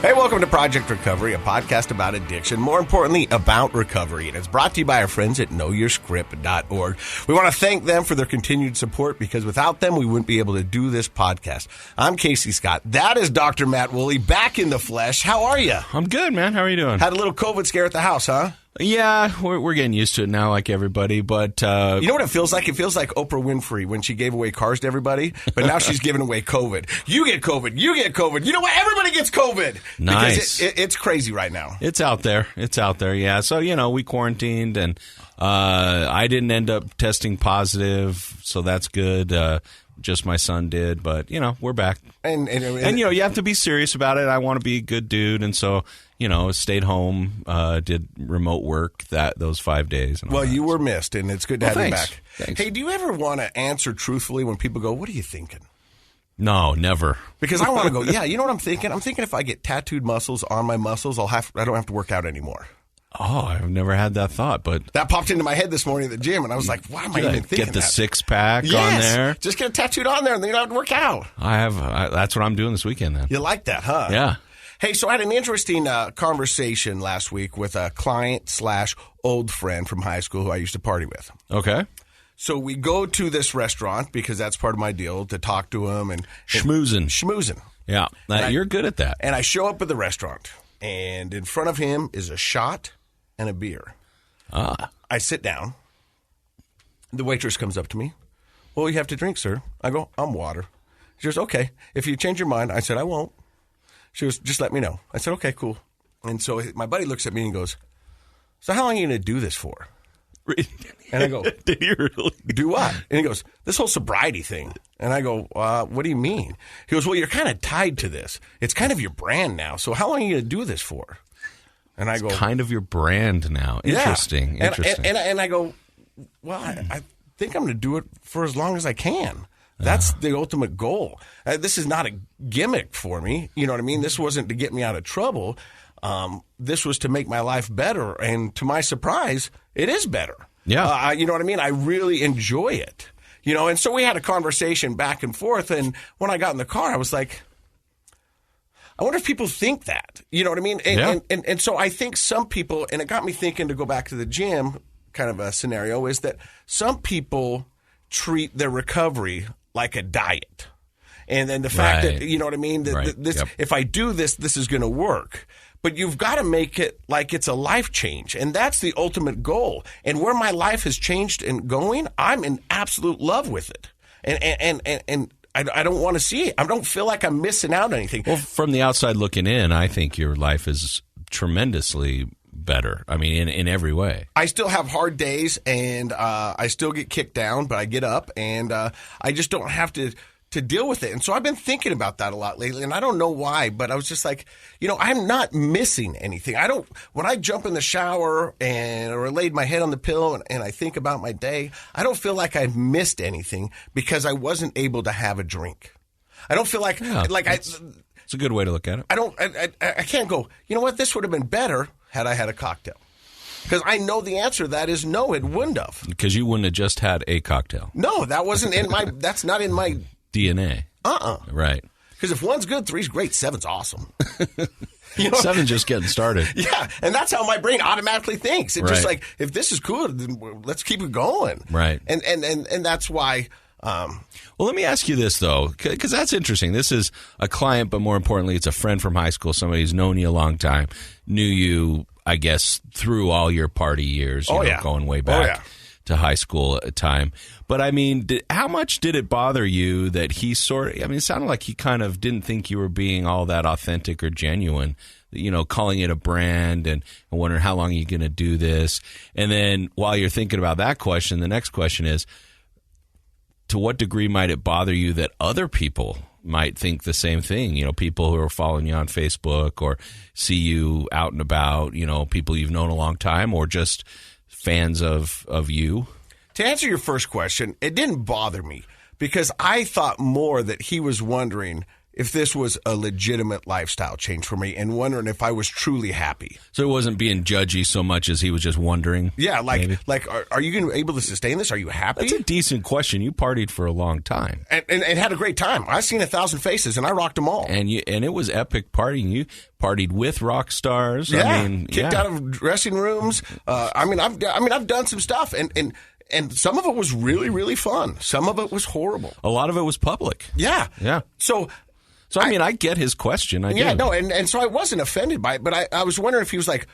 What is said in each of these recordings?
Hey, welcome to Project Recovery, a podcast about addiction, more importantly, about recovery. And it's brought to you by our friends at KnowYourScript.org. We want to thank them for their continued support because without them, we wouldn't be able to do this podcast. I'm Casey Scott. That is Dr. Matt Woolley, back in the flesh. How are you? I'm good, man. How are you doing? Had a little COVID scare at the house, huh? Yeah, we're getting used to it now, like everybody, but... You know what it feels like? It feels like Oprah Winfrey when she gave away cars to everybody, but now she's giving away COVID. You get COVID. You get COVID. You know what? Everybody gets COVID. Nice. Because it's crazy right now. It's out there. Yeah. So, we quarantined, and I didn't end up testing positive, so that's good. Just my son did, but, we're back. And you have to be serious about it. I want to be a good dude, and so... stayed home, did remote work those 5 days. And well, you were missed, and it's good to have you back. Thanks. Hey, do you ever want to answer truthfully when people go, what are you thinking? No, never. Because I want to go, yeah, you know what I'm thinking? I'm thinking if I get tattooed muscles on my muscles, I don't have to work out anymore. Oh, I've never had that thought, but... That popped into my head this morning at the gym, and I was like, why am I even thinking Get the that? six-pack on there? Just get it tattooed on there, and then you don't have to work out. That's what I'm doing this weekend, then. You like that, huh? Yeah. Hey, so I had an interesting conversation last week with a client/old friend from high school who I used to party with. Okay. So we go to this restaurant because that's part of my deal, to talk to him and schmoozing. Yeah, you're good at that. And I show up at the restaurant, and in front of him is a shot and a beer. I sit down. The waitress comes up to me. Well, you have to drink, sir. I go, I'm water. She goes, okay. If you change your mind, I said, I won't. She goes, just let me know. I said, okay, cool. And so my buddy looks at me and goes, so how long are you going to do this for? And I go, did you really? Do what? And he goes, this whole sobriety thing. And I go, what do you mean? He goes, well, you're kind of tied to this. It's kind of your brand now. So how long are you going to do this for? And I go, kind of your brand now. Interesting. Yeah. Interesting. And I go, well, I think I'm going to do it for as long as I can. That's the ultimate goal. This is not a gimmick for me. You know what I mean? This wasn't to get me out of trouble. This was to make my life better. And to my surprise, it is better. Yeah. You know what I mean? I really enjoy it. And so we had a conversation back and forth. And when I got in the car, I was like, I wonder if people think that. You know what I mean? And so I think some people, and it got me thinking to go back to the gym kind of a scenario, is that some people treat their recovery like a diet. And then the fact that, you know what I mean, that if I do this, this is going to work. But you've got to make it like it's a life change. And that's the ultimate goal. And where my life has changed and going, I'm in absolute love with it. And I don't want to see it. I don't feel like I'm missing out on anything. Well, from the outside looking in, I think your life is tremendously better. I mean, in every way. I still have hard days, and I still get kicked down, but I get up, and I just don't have to deal with it. And so I've been thinking about that a lot lately, and I don't know why, but I was just like, I'm not missing anything. When I jump in the shower or laid my head on the pillow and I think about my day, I don't feel like I've missed anything because I wasn't able to have a drink. I don't feel like it's a good way to look at it. I can't go, you know what, this would have been better had I had a cocktail. Because I know the answer to that is no, it wouldn't have. Because you wouldn't have just had a cocktail. No, that's not in my DNA. Right. Because if one's good, three's great, seven's awesome. Seven's just getting started. Yeah, and that's how my brain automatically thinks. It's just like, if this is good, then let's keep it going. Right. And that's why... well, let me ask you this, though, because that's interesting. This is a client, but more importantly, it's a friend from high school, somebody who's known you a long time, knew you, I guess, through all your party years, going way back to high school time. But, I mean, how much did it bother you that he it sounded like he kind of didn't think you were being all that authentic or genuine, calling it a brand and wondering how long are you going to do this? And then while you're thinking about that question, the next question is, to what degree might it bother you that other people might think the same thing? People who are following you on Facebook or see you out and about, people you've known a long time or just fans of you? To answer your first question, it didn't bother me because I thought more that he was wondering, if this was a legitimate lifestyle change for me and wondering if I was truly happy. So it wasn't being judgy so much as he was just wondering? Yeah, are you going to be able to sustain this? Are you happy? That's a decent question. You partied for a long time. And had a great time. I've seen 1,000 faces, and I rocked them all. And it was epic partying. You partied with rock stars. Yeah, kicked out of dressing rooms. I've done some stuff, and some of it was really, really fun. Some of it was horrible. A lot of it was public. Yeah. Yeah. So I get his question. And so I wasn't offended by it, but I was wondering if he was like,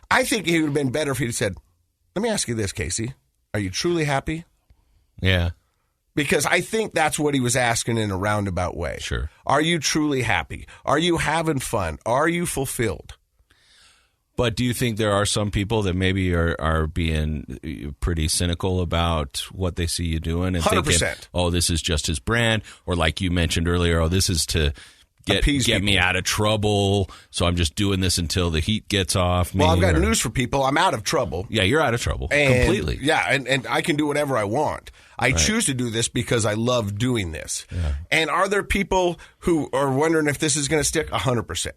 I think it would have been better if he had said, let me ask you this, Casey. Are you truly happy? Yeah. Because I think that's what he was asking in a roundabout way. Sure. Are you truly happy? Are you having fun? Are you fulfilled? But do you think there are some people that maybe are being pretty cynical about what they see you doing and 100%. thinking, oh, this is just his brand, or like you mentioned earlier, oh, this is to get me out of trouble, so I'm just doing this until the heat gets off me? Well, I've got news for people. I'm out of trouble. Yeah, you're out of trouble. Completely. Yeah, and I can do whatever I want. I choose to do this because I love doing this. Yeah. And are there people who are wondering if this is going to stick? 100%.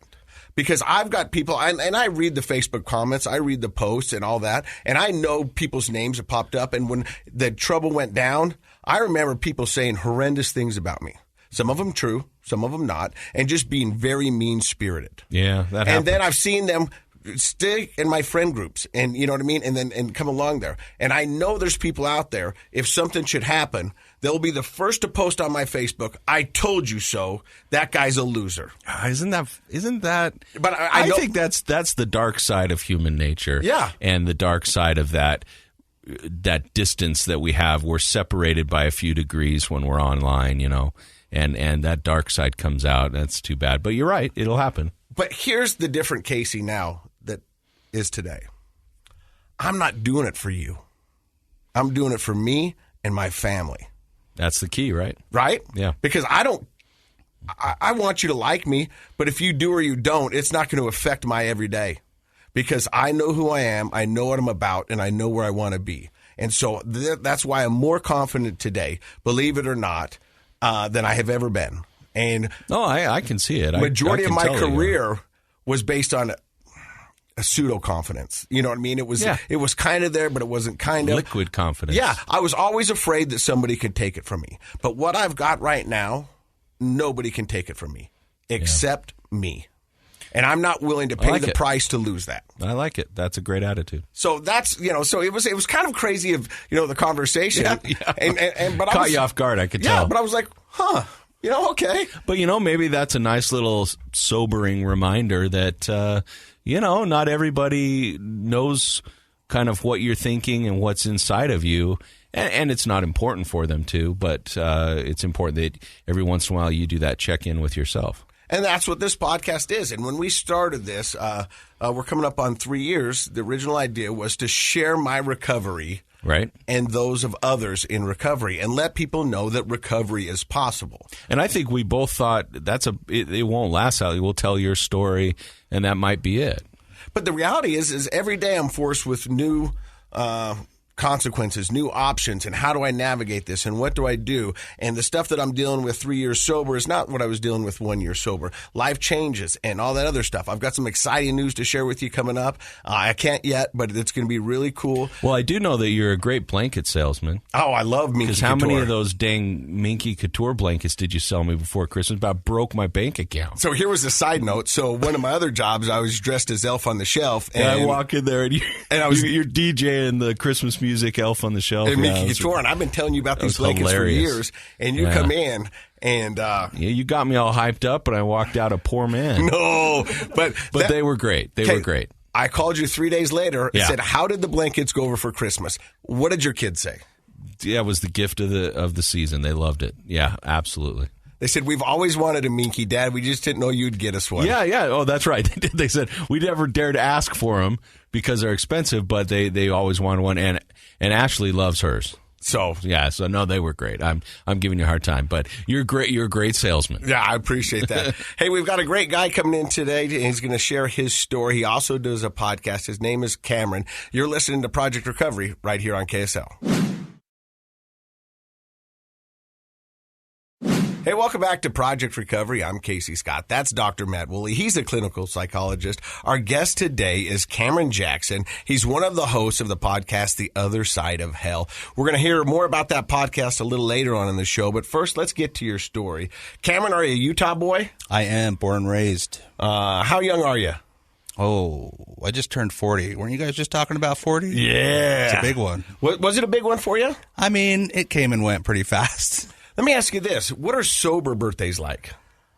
Because I've got people, and I read the Facebook comments, I read the posts and all that, and I know people's names have popped up, and when the trouble went down, I remember people saying horrendous things about me. Some of them true, some of them not, and just being very mean-spirited. Yeah, that happens. And then I've seen them stay in my friend groups, and you know what I mean, and come along there. And I know there's people out there, if something should happen, they'll be the first to post on my Facebook, I told you so, that guy's a loser. Isn't that? But I think that's the dark side of human nature. Yeah. And the dark side of that distance that we have. We're separated by a few degrees when we're online, and that dark side comes out. That's too bad. But you're right. It'll happen. But here's the different Casey now that is today. I'm not doing it for you. I'm doing it for me and my family. That's the key, right? Right? Yeah. Because I want you to like me, but if you do or you don't, it's not going to affect my everyday. Because I know who I am, I know what I'm about, and I know where I want to be. And so that's why I'm more confident today, believe it or not, than I have ever been. And I can see it. Majority of my career was based on a pseudo confidence. You know what I mean? It was kind of there, but it wasn't kind of liquid confidence. Yeah, I was always afraid that somebody could take it from me. But what I've got right now, nobody can take it from me except me. And I'm not willing to pay the price to lose that. I like it. That's a great attitude. So that's, so it was kind of crazy of, the conversation. Yeah. But caught you off guard, I could tell. Yeah, but I was like, okay. But, maybe that's a nice little sobering reminder that, not everybody knows kind of what you're thinking and what's inside of you. And it's not important for them to, but it's important that every once in a while you do that check-in with yourself. And that's what this podcast is. And when we started this, we're coming up on 3 years. The original idea was to share my recovery, right, and those of others in recovery, and let people know that recovery is possible. And I think we both thought it won't last out. We'll tell your story, and that might be it. But the reality is every day I'm forced with new consequences, new options, and how do I navigate this, and what do I do? And the stuff that I'm dealing with 3 years sober is not what I was dealing with 1 year sober. Life changes and all that other stuff. I've got some exciting news to share with you coming up. I can't yet, but it's going to be really cool. Well, I do know that you're a great blanket salesman. Oh, I love Minky Couture. Because how many of those dang Minky Couture blankets did you sell me before Christmas? About broke my bank account. So here was a side note. So one of my other jobs, I was dressed as Elf on the Shelf. And I walk in there, and you're DJing the Christmas music, Elf on the Shelf. And Minky Couture, and I've been telling you about these blankets for years, and you come in, and you got me all hyped up, and I walked out a poor man. No, but they were great. They were great. I called you 3 days later and said, "How did the blankets go over for Christmas?" What did your kids say? Yeah, it was the gift of the season. They loved it. Yeah, absolutely. They said, "We've always wanted a Minky, Dad. We just didn't know you'd get us one." Yeah. Oh, that's right. They said, we never dared ask for them because they're expensive, but they always wanted one, and Ashley loves hers. So no, they were great. I'm giving you a hard time, but you're great. You're a great salesman. Yeah, I appreciate that. Hey, we've got a great guy coming in today, and he's going to share his story. He also does a podcast. His name is Cameron. You're listening to Project Recovery right here on KSL. Hey, welcome back to Project Recovery. I'm Casey Scott. That's Dr. Matt Woolley. He's a clinical psychologist. Our guest today is Cameron Jackson. He's one of the hosts of the podcast, The Other Side of Hell. We're going to hear more about that podcast a little later on in the show, but first, let's get to your story. Cameron, are you a Utah boy? I am, born and raised. How young are you? Oh, I just turned 40. Weren't you guys just talking about 40? Yeah. It's a big one. Was it a big one for you? I mean, it came and went pretty fast. Let me ask you this. What are sober birthdays like?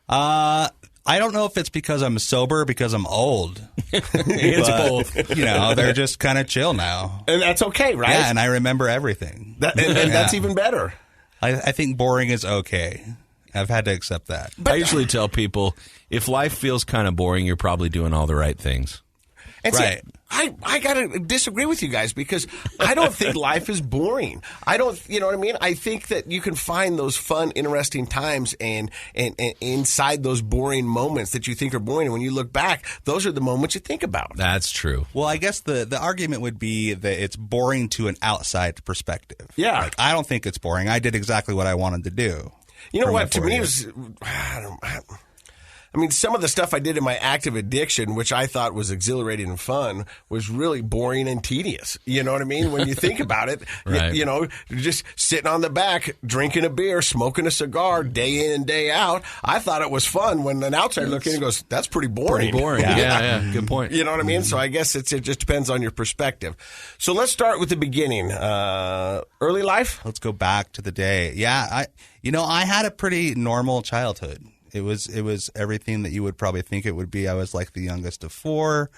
I don't know if it's because I'm sober or because I'm old. It's both. You know, they're just kind of chill now. And that's okay, right? Yeah, and I remember everything. And that's even better. I think boring is okay. I've had to accept that. I usually tell people, if life feels kind of boring, you're probably doing all the right things. And right. See, I got to disagree with you guys because I don't think life is boring. I don't, you know what I mean? I think that you can find those fun, interesting times and inside those boring moments that you think are boring. And when you look back, those are the moments you think about. That's true. Well, I guess the argument would be that it's boring to an outside perspective. Yeah. Like, I don't think it's boring. I did exactly what I wanted to do. You know what? To me, it was, I mean, some of the stuff I did in my active addiction, which I thought was exhilarating and fun, was really boring and tedious. You know what I mean? When you think about it, right. you know, just sitting on the back, drinking a beer, smoking a cigar day in and day out. I thought it was fun when an outsider looks in and goes, that's pretty boring. Pretty boring. Yeah. Good point. You know what I mean? So I guess it just depends on your perspective. So let's start with the beginning. Early life? Let's go back to the day. Yeah, I had a pretty normal childhood. It was everything that you would probably think it would be. I was like the youngest of four,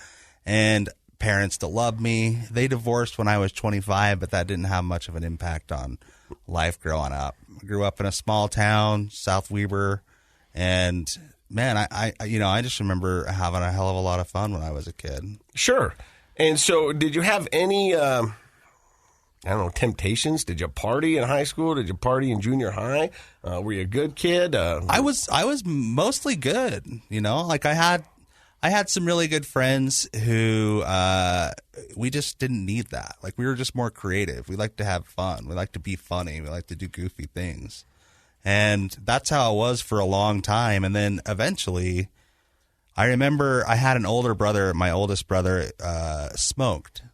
and parents that loved me. They divorced when I was 25, but that didn't have much of an impact on life growing up. I grew up in a small town, South Weber, and man, I just remember having a hell of a lot of fun when I was a kid. Sure. And so did you have any temptations? Did you party in high school? Did you party in junior high? Were you a good kid? I was mostly good. You know, like I had some really good friends who we just didn't need that. Like we were just more creative. We like to have fun. We like to be funny. We like to do goofy things. And that's how it was for a long time. And then eventually, I remember I had an older brother. My oldest brother smoked.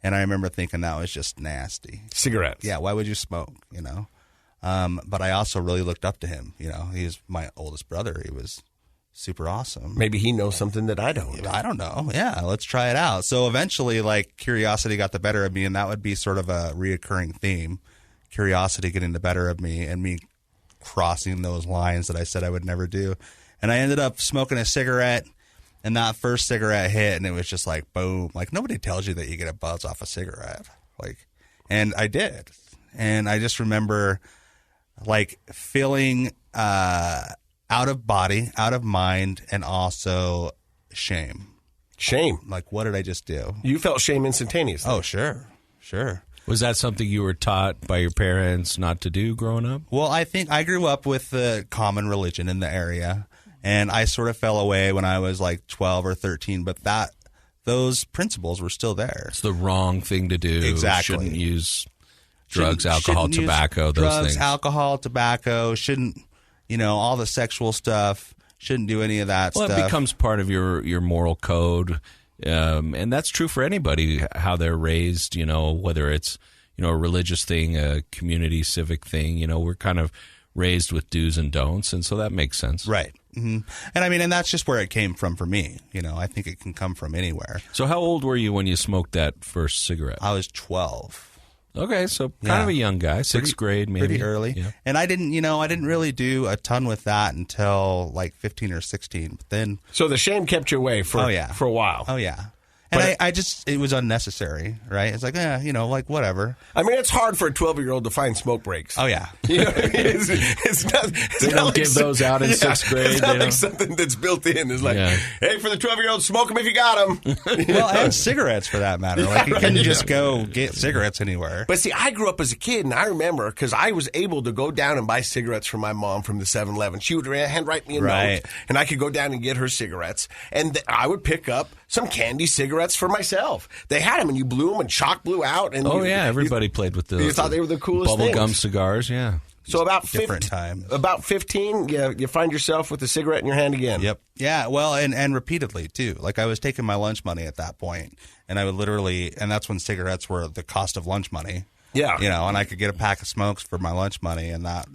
And I remember thinking that was just nasty. Cigarettes. Yeah, why would you smoke, you know? But I also really looked up to him. You know, he's my oldest brother. He was super awesome. Maybe he knows something that I don't. I don't know. Yeah, let's try it out. So eventually, like, curiosity got the better of me, and that would be sort of a reoccurring theme. Curiosity getting the better of me and me crossing those lines that I said I would never do. And I ended up smoking a cigarette. And that first cigarette hit, and it was just like, boom. Like, nobody tells you that you get a buzz off a cigarette. Like, and I did. And I just remember, like, feeling out of body, out of mind, and also shame. Shame? Like, what did I just do? You felt shame instantaneously. Oh, sure. Was that something you were taught by your parents not to do growing up? Well, I think I grew up with the common religion in the area. And I sort of fell away when I was like 12 or 13, but those principles were still there. It's the wrong thing to do. Exactly. Shouldn't use drugs, alcohol, tobacco, those drugs, things. Alcohol, tobacco, shouldn't, all the sexual stuff, shouldn't do any of that stuff. Well, it becomes part of your moral code. And that's true for anybody, how they're raised, whether it's, a religious thing, a community civic thing, we're kind of raised with do's and don'ts. And so that makes sense. Right. Mm-hmm. And I mean, and that's just where it came from for me. I think it can come from anywhere. So how old were you when you smoked that first cigarette? I was 12. Okay, so kind of a young guy, sixth grade maybe. Pretty early. Yeah. And I didn't really do a ton with that until like 15 or 16. But then, so the shame kept you away for a while. Oh, yeah. And it was unnecessary, right? It's like, like whatever. I mean, it's hard for a 12-year-old to find smoke breaks. Oh, yeah. It's not, they don't give those out in sixth grade. It's not like something that's built in. It's like, hey, for the 12-year-old, smoke them if you got them. Well, and cigarettes for that matter. Like, you couldn't just go get cigarettes anywhere. But see, I grew up as a kid, and I remember, because I was able to go down and buy cigarettes for my mom from the 7-Eleven. She would handwrite me a note, and I could go down and get her cigarettes. And I would pick up some candy cigarettes for myself. They had them, and you blew them, and chalk blew out. And everybody played with those. You thought they were the coolest bubble things. gum cigars, yeah. So about different times. About 15, you find yourself with a cigarette in your hand again. Yep. Yeah. Well, and repeatedly too. Like I was taking my lunch money at that point, and I would literally, and that's when cigarettes were the cost of lunch money. Yeah. You know, and I could get a pack of smokes for my lunch money, and that,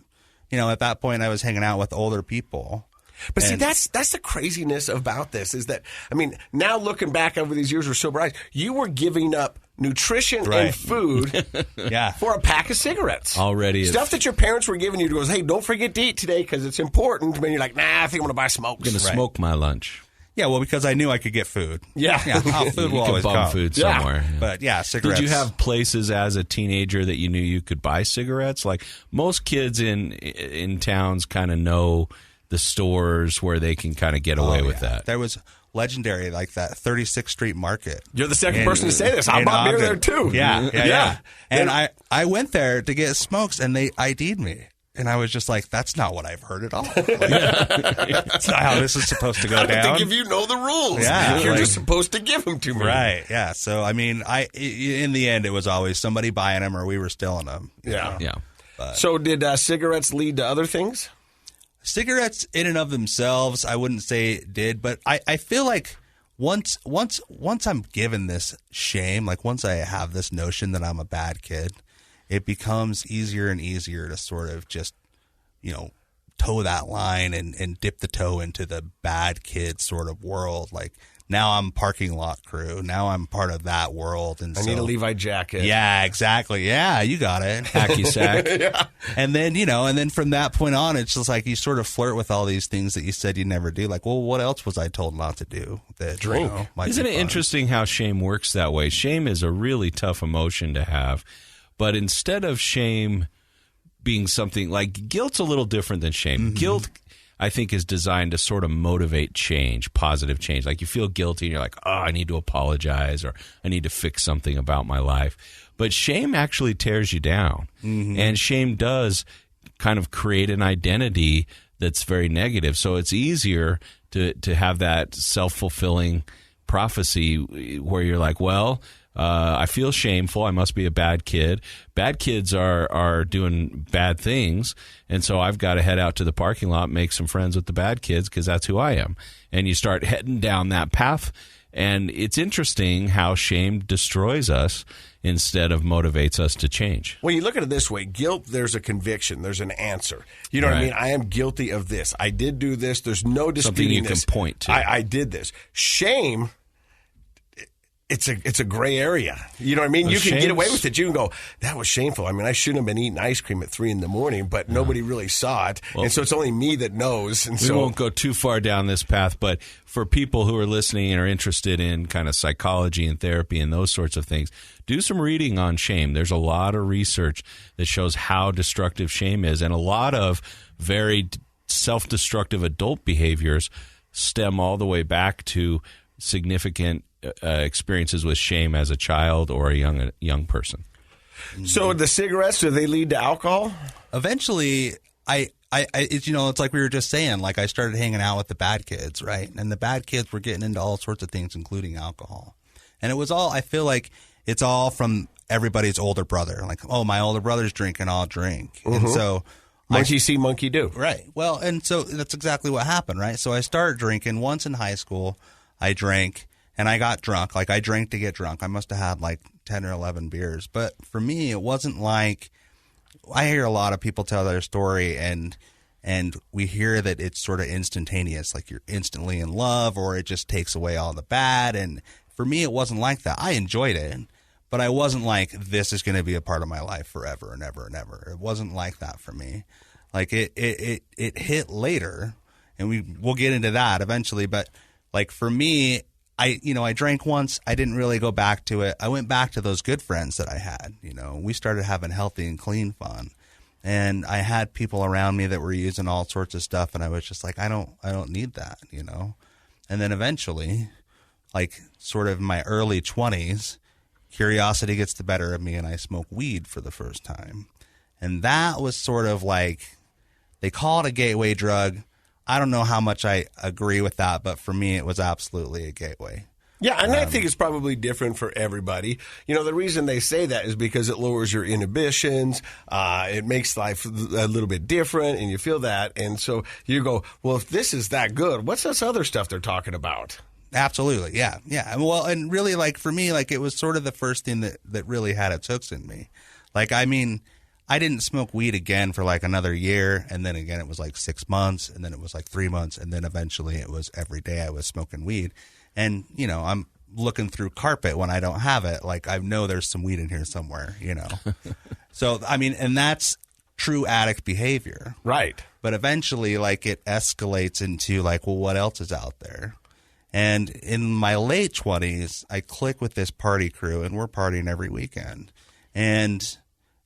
you know, at that point I was hanging out with older people. But see, that's the craziness about this is that, I mean, now looking back over these years with sober eyes, you were giving up nutrition and food for a pack of cigarettes. Already. Stuff that your parents were giving you to go, hey, don't forget to eat today because it's important. And you're like, nah, I think I'm going to buy smokes. I'm going to smoke my lunch. Yeah, well, because I knew I could get food. Yeah. Food will always bum come. food somewhere. Yeah. But yeah, cigarettes. Did you have places as a teenager that you knew you could buy cigarettes? Like most kids in towns kind of know the stores where they can kind of get away with that. There was legendary, like that 36th Street Market. You're the second person to say this. I bought beer there too. Yeah. And I went there to get smokes, and they ID'd me. And I was just like, that's not what I've heard at all. Like, that's not how this is supposed to go down. I don't think if you know the rules. Yeah, you're just supposed to give them to me. Right, yeah. So, I mean, in the end, it was always somebody buying them or we were stealing them. Yeah. Yeah. But, so did cigarettes lead to other things? Cigarettes in and of themselves, I wouldn't say it did. But I feel like once I'm given this shame, like once I have this notion that I'm a bad kid, it becomes easier and easier to sort of just, you know, toe that line and dip the toe into the bad kid sort of world. Like now I'm parking lot crew. Now I'm part of that world. And I need a Levi jacket. Yeah, exactly. Yeah, you got it. Hacky sack. Yeah. And then, you know, and then from that point on, it's just like you sort of flirt with all these things that you said you never do. Like, well, what else was I told not to do? That, drink. You know, might Isn't be it fun? interesting how shame works that way? Shame is a really tough emotion to have. But instead of shame being something like guilt's a little different than shame. Mm-hmm. Guilt, I think, is designed to sort of motivate change, positive change. Like you feel guilty and you're like, oh, I need to apologize or I need to fix something about my life. But shame actually tears you down. Mm-hmm. And shame does kind of create an identity that's very negative. So it's easier to have that self-fulfilling prophecy where you're like, well, I feel shameful. I must be a bad kid. Bad kids are doing bad things, and so I've got to head out to the parking lot, make some friends with the bad kids because that's who I am. And you start heading down that path, and it's interesting how shame destroys us instead of motivates us to change. Well, you look at it this way. Guilt, there's a conviction. There's an answer. You know what I mean? I am guilty of this. I did do this. There's no disputing this. Something you can point to. I did this. Shame... It's a gray area. You know what I mean? You can get away with it. You can go, that was shameful. I mean, I shouldn't have been eating ice cream at 3 a.m, but nobody really saw it. Well, and so it's only me that knows. And we won't go too far down this path, but for people who are listening and are interested in kind of psychology and therapy and those sorts of things, do some reading on shame. There's a lot of research that shows how destructive shame is, and a lot of very self-destructive adult behaviors stem all the way back to significant experiences with shame as a child or a young person. So the cigarettes, do they lead to alcohol? Eventually, it's, you know, it's like we were just saying, like I started hanging out with the bad kids, right? And the bad kids were getting into all sorts of things, including alcohol. And it was all, I feel like it's all from everybody's older brother. Like, oh, my older brother's drinking, I'll drink. Mm-hmm. And so... Monkey see, monkey do. Right. Well, and so that's exactly what happened, right? So I started drinking. Once in high school, I drank. And I got drunk. Like, I drank to get drunk. I must have had like 10 or 11 beers. But for me, it wasn't like – I hear a lot of people tell their story, and we hear that it's sort of instantaneous. Like, you're instantly in love, or it just takes away all the bad. And for me, it wasn't like that. I enjoyed it, but I wasn't like, this is going to be a part of my life forever and ever and ever. It wasn't like that for me. Like, it hit later, and we'll get into that eventually. But, like, for me – I drank once. I didn't really go back to it. I went back to those good friends that I had. You know, we started having healthy and clean fun, and I had people around me that were using all sorts of stuff, and I was just like, I don't need that, you know. And then eventually, like sort of in my early 20s, curiosity gets the better of me, and I smoke weed for the first time, and that was sort of like, they call it a gateway drug. I don't know how much I agree with that, but for me, it was absolutely a gateway. Yeah, and I think it's probably different for everybody. You know, the reason they say that is because it lowers your inhibitions. It makes life a little bit different, and you feel that. And so you go, well, if this is that good, what's this other stuff they're talking about? Absolutely, yeah. Well, and really, like, for me, like, it was sort of the first thing that really had its hooks in me. Like, I mean, I didn't smoke weed again for, like, another year, and then again it was, like, 6 months, and then it was, like, 3 months, and then eventually it was every day I was smoking weed. And, you know, I'm looking through carpet when I don't have it. Like, I know there's some weed in here somewhere, you know. So, I mean, and that's true addict behavior. Right. But eventually, like, it escalates into, like, well, what else is out there? And in my late 20s, I click with this party crew, and we're partying every weekend. And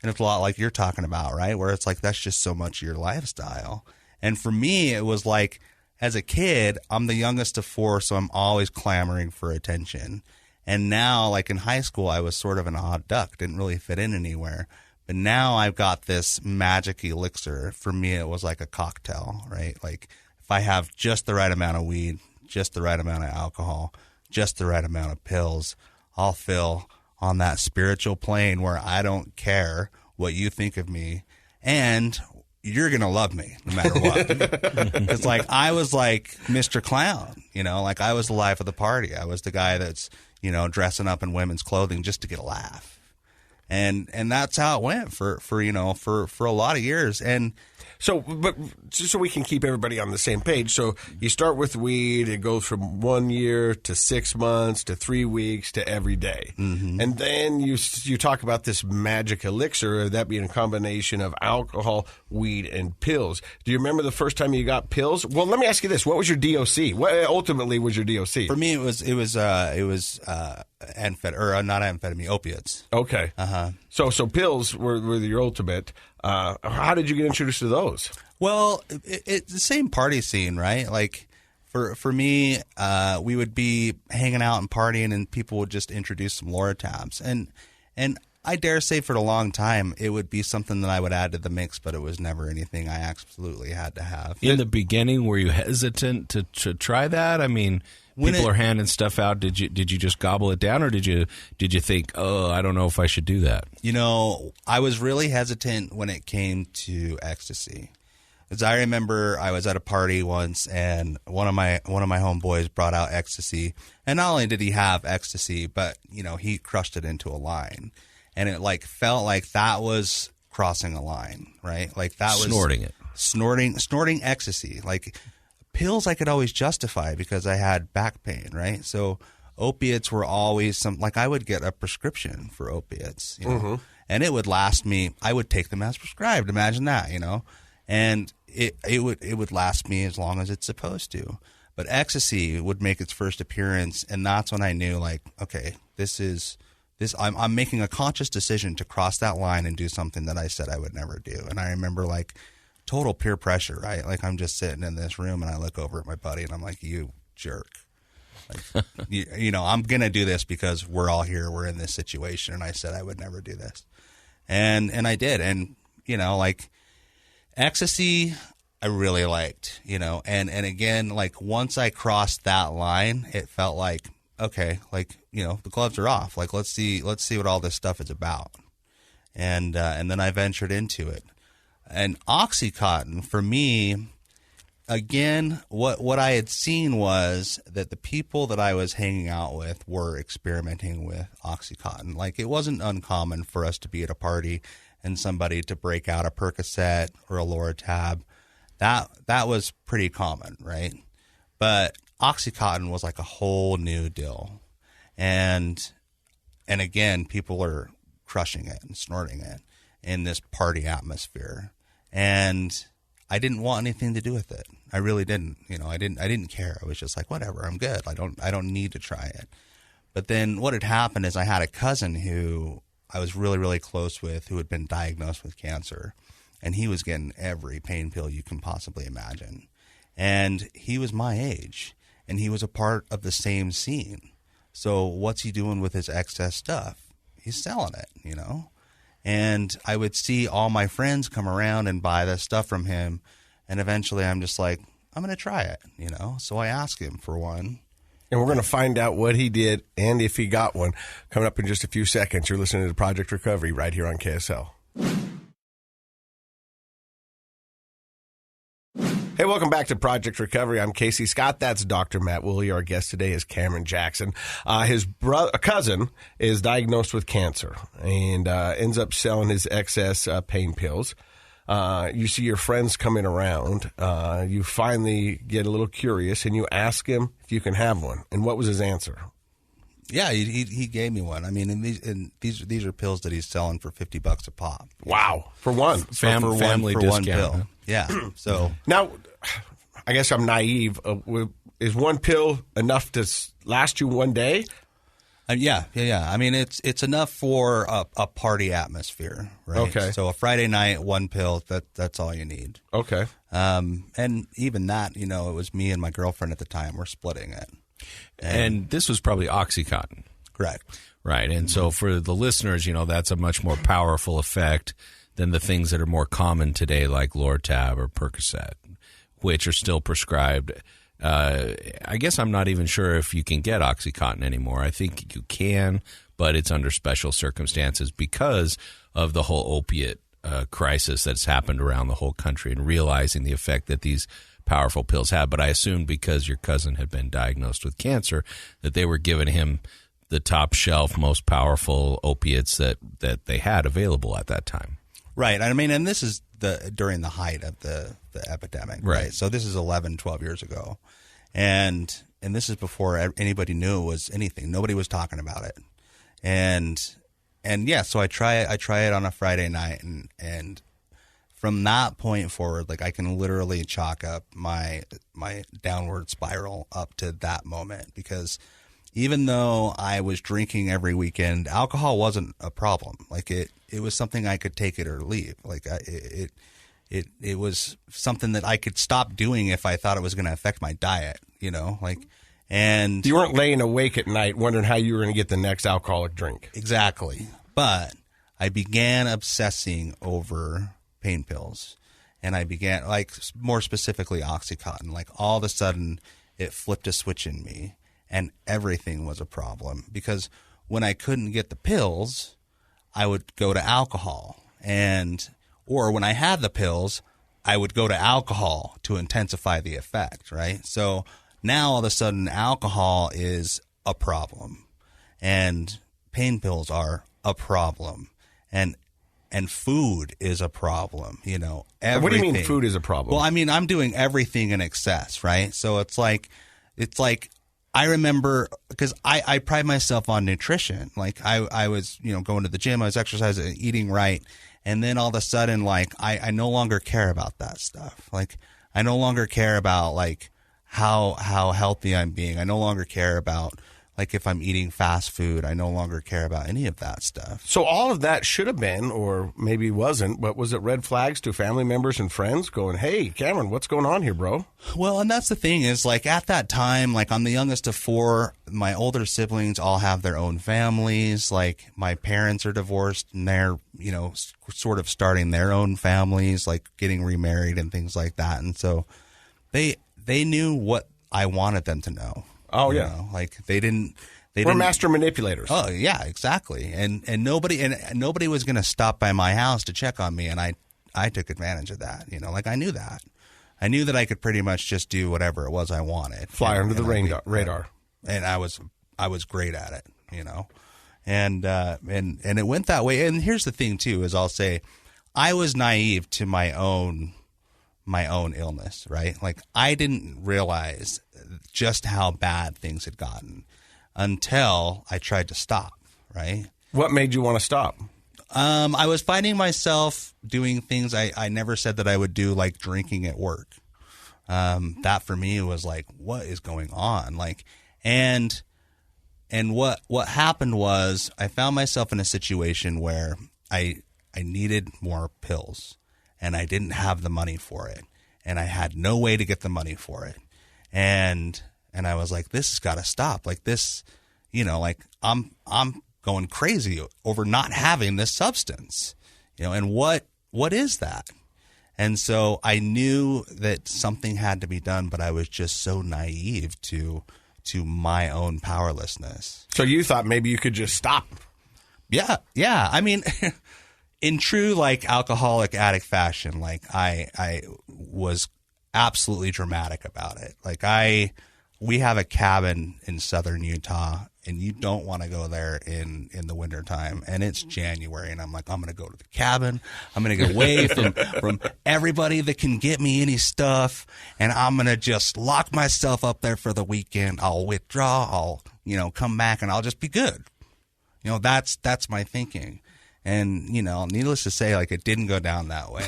it's a lot like you're talking about, right? Where it's like, that's just so much of your lifestyle. And for me, it was like, as a kid, I'm the youngest of 4, so I'm always clamoring for attention. And now, like in high school, I was sort of an odd duck, didn't really fit in anywhere. But now I've got this magic elixir. For me, it was like a cocktail, right? Like, if I have just the right amount of weed, just the right amount of alcohol, just the right amount of pills, I'll feel on that spiritual plane where I don't care what you think of me, and you're going to love me no matter what. Because, like, I was like Mr. Clown, you know, like, I was the life of the party. I was the guy that's, you know, dressing up in women's clothing just to get a laugh. And that's how it went for a lot of years. And so, but just so we can keep everybody on the same page. So you start with weed. It goes from 1 year to 6 months to 3 weeks to every day. Mm-hmm. And then you talk about this magic elixir, that being a combination of alcohol, weed, and pills. Do you remember the first time you got pills? Well, let me ask you this. What was your DOC? What ultimately was your DOC? For me, it was not amphetamine, opiates. Okay. Uh-huh. So pills were your ultimate. How did you get introduced to those? Well, it's the same party scene, right? Like, for me, we would be hanging out and partying, and people would just introduce some Loratabs. And I dare say for a long time, it would be something that I would add to the mix, but it was never anything I absolutely had to have. In the beginning, were you hesitant to try that? I mean, people are handing stuff out. Did you just gobble it down, or did you think, oh, I don't know if I should do that? You know, I was really hesitant when it came to ecstasy. As I remember, I was at a party once, and one of my homeboys brought out ecstasy, and not only did he have ecstasy, but, you know, he crushed it into a line, and it like felt like that was crossing a line, right? Like that was snorting ecstasy. Like, pills I could always justify because I had back pain, right? So opiates were always like, I would get a prescription for opiates, you know, mm-hmm. and it would last me. I would take them as prescribed. Imagine that, you know, and it would last me as long as it's supposed to. But ecstasy would make its first appearance, and that's when I knew, like, okay, I'm making a conscious decision to cross that line and do something that I said I would never do. And I remember, like, total peer pressure, right? Like, I'm just sitting in this room, and I look over at my buddy, and I'm like, you jerk. Like, you know, I'm going to do this because we're all here. We're in this situation, and I said I would never do this. And I did. And, you know, like, ecstasy I really liked, you know. And again, like, once I crossed that line, it felt like, okay, like, you know, the gloves are off. Like, let's see what all this stuff is about. And then I ventured into it. And Oxycontin, for me, again, what I had seen was that the people that I was hanging out with were experimenting with Oxycontin. Like, it wasn't uncommon for us to be at a party and somebody to break out a Percocet or a Loratab. That was pretty common, right? But Oxycontin was like a whole new deal. And again, people are crushing it and snorting it in this party atmosphere. And I didn't want anything to do with it. I really didn't. You know, I didn't care. I was just like, whatever, I'm good. I don't need to try it. But then what had happened is I had a cousin who I was really, really close with who had been diagnosed with cancer. And he was getting every pain pill you can possibly imagine. And he was my age. And he was a part of the same scene. So what's he doing with his excess stuff? He's selling it, you know? And I would see all my friends come around and buy this stuff from him. And eventually I'm just like, I'm going to try it, you know? So I asked him for one. And we're going to find out what he did and if he got one coming up in just a few seconds. You're listening to Project Recovery right here on KSL. Hey, welcome back to Project Recovery. I'm Casey Scott. That's Dr. Matt Woolley. Our guest today is Cameron Jackson. His cousin is diagnosed with cancer and ends up selling his excess pain pills. You see your friends coming around. You finally get a little curious, and you ask him if you can have one. And what was his answer? Yeah, he gave me one. I mean, and these are pills that he's selling for $50 a pop. Wow, for one family for discount. one pill. Yeah. So now, I guess I'm naive. Is one pill enough to last you one day? Yeah. I mean, it's enough for a party atmosphere, right? Okay. So a Friday night, one pill, that's all you need. Okay. And even that, it was me and my girlfriend at the time. We're splitting it. And this was probably Oxycontin. Correct. Right. And so for the listeners, that's a much more powerful effect than the things that are more common today, like Lortab or Percocet, which are still prescribed. I guess I'm not even sure if you can get Oxycontin anymore. I think you can, but it's under special circumstances because of the whole opiate crisis that's happened around the whole country and realizing the effect that these powerful pills have. But I assumed because your cousin had been diagnosed with cancer that they were giving him the top shelf, most powerful opiates that they had available at that time. Right. I mean, and this is during the height of the epidemic, right? So this is 11, 12 years ago. And this is before anybody knew it was anything. Nobody was talking about it. And yeah, so I try it on a Friday night, and from that point forward, like I can literally chalk up my downward spiral up to that moment, because even though I was drinking every weekend, alcohol wasn't a problem. Like it was something I could take it or leave. Like it was something that I could stop doing if I thought it was going to affect my diet, and you weren't laying awake at night wondering how you were going to get the next alcoholic drink. Exactly. But I began obsessing over pain pills, and I began, like, more specifically Oxycontin. Like, all of a sudden it flipped a switch in me, and everything was a problem, because when I couldn't get the pills, I would go to alcohol, or when I had the pills, I would go to alcohol to intensify the effect, right? So now all of a sudden alcohol is a problem, and pain pills are a problem, and food is a problem, everything. What do you mean food is a problem? Well, I mean, I'm doing everything in excess, right? So it's like I remember, because I pride myself on nutrition. Like I was, going to the gym, I was exercising, eating right. And then all of a sudden, like, I no longer care about that stuff. Like, I no longer care about, like, how healthy I'm being. I no longer care about, like, if I'm eating fast food. I no longer care about any of that stuff. So all of that should have been, or maybe wasn't, but was it red flags to family members and friends going, hey, Cameron, what's going on here, bro? Well, and that's the thing is, like, at that time, like, I'm the youngest of four. My older siblings all have their own families. Like, my parents are divorced, and they're, sort of starting their own families, like getting remarried and things like that. And so they knew what I wanted them to know. Oh, yeah. Like, they didn't. We're master manipulators. Oh, yeah, exactly. And nobody was going to stop by my house to check on me, and I took advantage of that. Like, I knew that. I knew that I could pretty much just do whatever it was I wanted. Fly under the radar. And I was great at it, And it went that way. And here's the thing too, is I'll say I was naive to my own illness, right? Like, I didn't realize just how bad things had gotten until I tried to stop, right? What made you want to stop? I was finding myself doing things I never said that I would do, like drinking at work. That for me was like, what is going on? Like, and what happened was I found myself in a situation where I needed more pills, and I didn't have the money for it, and I had no way to get the money for it. And I was like, this has got to stop. Like, this, like, I'm going crazy over not having this substance, and what is that? And so I knew that something had to be done, but I was just so naive to to my own powerlessness. So you thought maybe you could just stop. Yeah. I mean, in true like alcoholic addict fashion, like I was absolutely dramatic about it. Like we have a cabin in southern Utah, and you don't want to go there in the wintertime, and it's January, and I'm like, I'm going to go to the cabin. I'm going to get away from everybody that can get me any stuff, and I'm going to just lock myself up there for the weekend. I'll withdraw. I'll, come back, and I'll just be good. That's my thinking. And, needless to say, like, it didn't go down that way.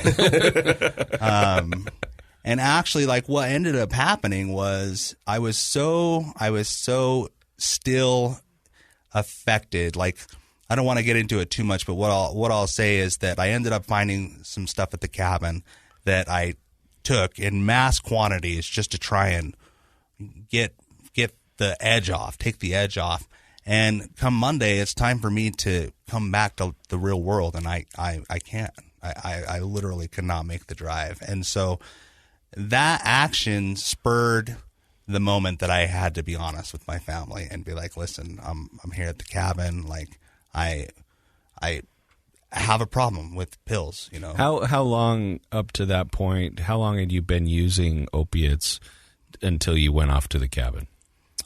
And actually, like, what ended up happening was I was so still affected. Like, I don't want to get into it too much, but what I'll say is that I ended up finding some stuff at the cabin that I took in mass quantities just to try and get the edge off, take the edge off. And come Monday, it's time for me to come back to the real world, and I can't. I literally could not make the drive. And so that action spurred the moment that I had to be honest with my family and be like, listen, I'm here at the cabin. Like, I have a problem with pills, How long up to that point, how long had you been using opiates until you went off to the cabin?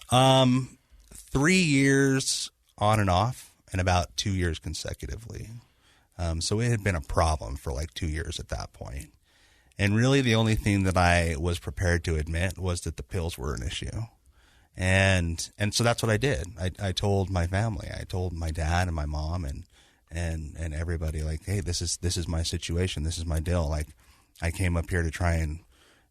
3 years on and off, and about 2 years consecutively. So it had been a problem for like 2 years at that point. And really the only thing that I was prepared to admit was that the pills were an issue. And so that's what I did. I told my family. I told my dad and my mom and everybody, like, hey, this is my situation. This is my deal. Like, I came up here to try and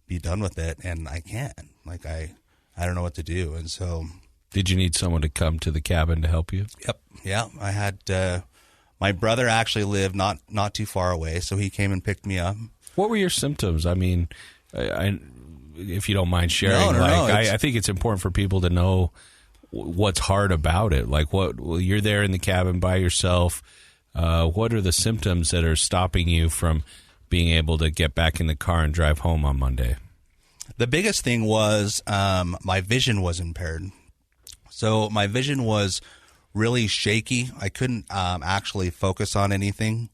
be done with it, and I can't. Like, I don't know what to do. And so... Did you need someone to come to the cabin to help you? Yep. Yeah. I had my brother actually lived not too far away, so he came and picked me up. What were your symptoms? I mean, if you don't mind sharing, No, I think it's important for people to know what's hard about it. Like, you're there in the cabin by yourself. What are the symptoms that are stopping you from being able to get back in the car and drive home on Monday? The biggest thing was my vision was impaired. So my vision was really shaky. I couldn't actually focus on anything.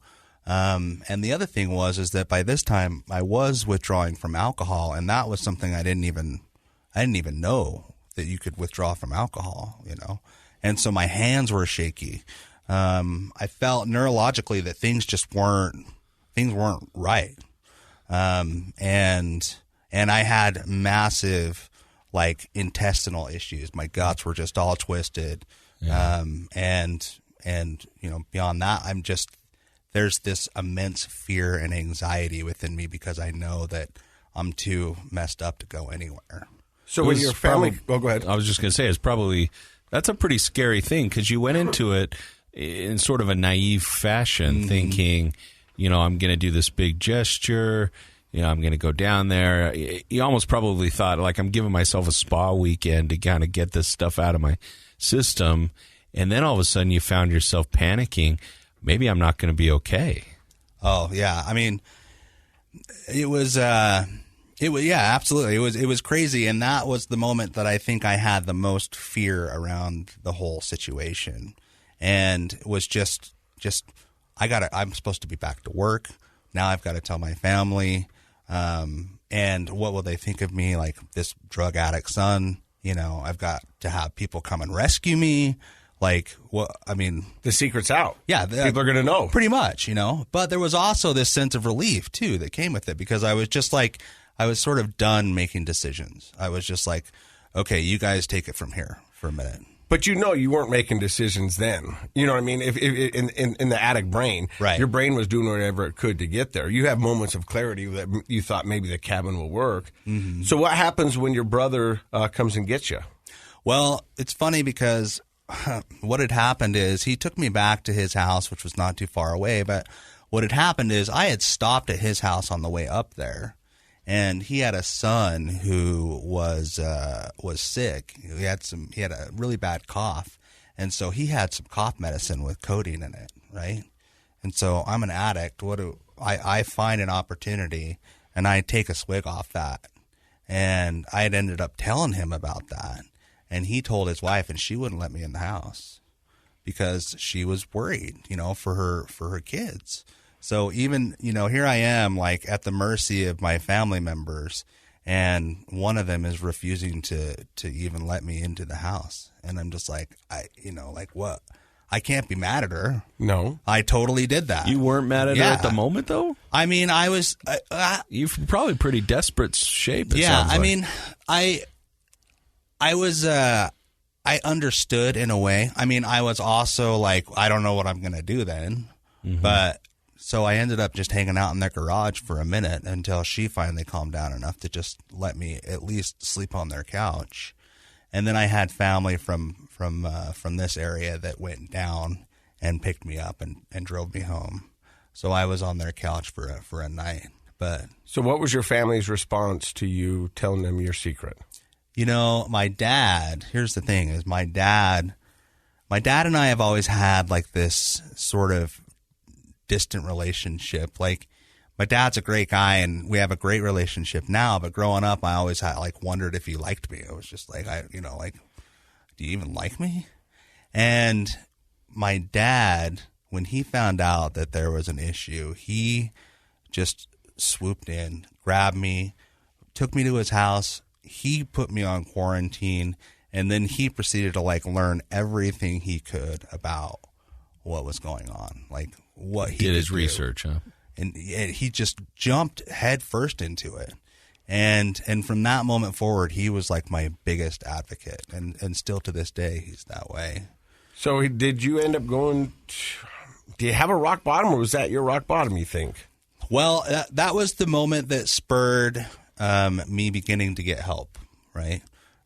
And the other thing is that by this time I was withdrawing from alcohol, and that was something I didn't even know that you could withdraw from alcohol, And so my hands were shaky. I felt neurologically that things weren't right. And I had massive, like, intestinal issues. My guts were just all twisted. Yeah. And beyond that, there's this immense fear and anxiety within me because I know that I'm too messed up to go anywhere. So when your family, go ahead. I was just going to say, that's a pretty scary thing, because you went into it in sort of a naive fashion, thinking, I'm going to do this big gesture. I'm going to go down there. You almost probably thought, like, I'm giving myself a spa weekend to kind of get this stuff out of my system. And then all of a sudden you found yourself panicking. Maybe I'm not going to be okay. Oh, yeah. I mean, it was, yeah, absolutely. It was crazy. And that was the moment that I think I had the most fear around the whole situation. And it was just, I'm supposed to be back to work. Now I've got to tell my family. And what will they think of me? Like, this drug addict son, I've got to have people come and rescue me. Like, what? I mean, the secret's out. Yeah. People are going to know. Pretty much, But there was also this sense of relief, too, that came with it, because I was just like, I was sort of done making decisions. I was just like, okay, you guys take it from here for a minute. But you weren't making decisions then. You know what I mean? If in the addict brain, right, your brain was doing whatever it could to get there. You have moments of clarity that you thought maybe the cabin will work. Mm-hmm. So what happens when your brother comes and gets you? Well, it's funny because what had happened is he took me back to his house, which was not too far away. But what had happened is I had stopped at his house on the way up there. And he had a son who was sick. He had a really bad cough, and so he had some cough medicine with codeine in it, right? And so I'm an addict. I find an opportunity, and I take a swig off that. And I had ended up telling him about that, And he told his wife, and she wouldn't let me in the house because she was worried, for her kids. So even, here I am, like, at the mercy of my family members, and one of them is refusing to even let me into the house. And I'm just like, what? I can't be mad at her. No. I totally did that. You weren't mad at her at the moment, though? I mean, I was... You're probably pretty desperate shape, it yeah, sounds I like. mean, I was... I understood in a way. I mean, I was also like, I don't know what I'm going to do then. Mm-hmm. But so I ended up just hanging out in their garage for a minute until she finally calmed down enough to just let me at least sleep on their couch. And then I had family from this area that went down and picked me up and drove me home. So I was on their couch for a night. But so what was your family's response to you telling them your secret? My dad, here's the thing, is my dad and I have always had like this sort of distant relationship. Like, my dad's a great guy and we have a great relationship now, but growing up, I always had like wondered if he liked me. I was just like, do you even like me? And my dad, when he found out that there was an issue, he just swooped in, grabbed me, took me to his house. He put me on quarantine, and then he proceeded to like learn everything he could about what was going on, like what he did his do. research, huh? And he just jumped head first into it. And from that moment forward, he was like my biggest advocate, and still to this day, he's that way. So did you end up going? Do you have a rock bottom, or was that your rock bottom, you think? Well, that was the moment that spurred me beginning to get help, right?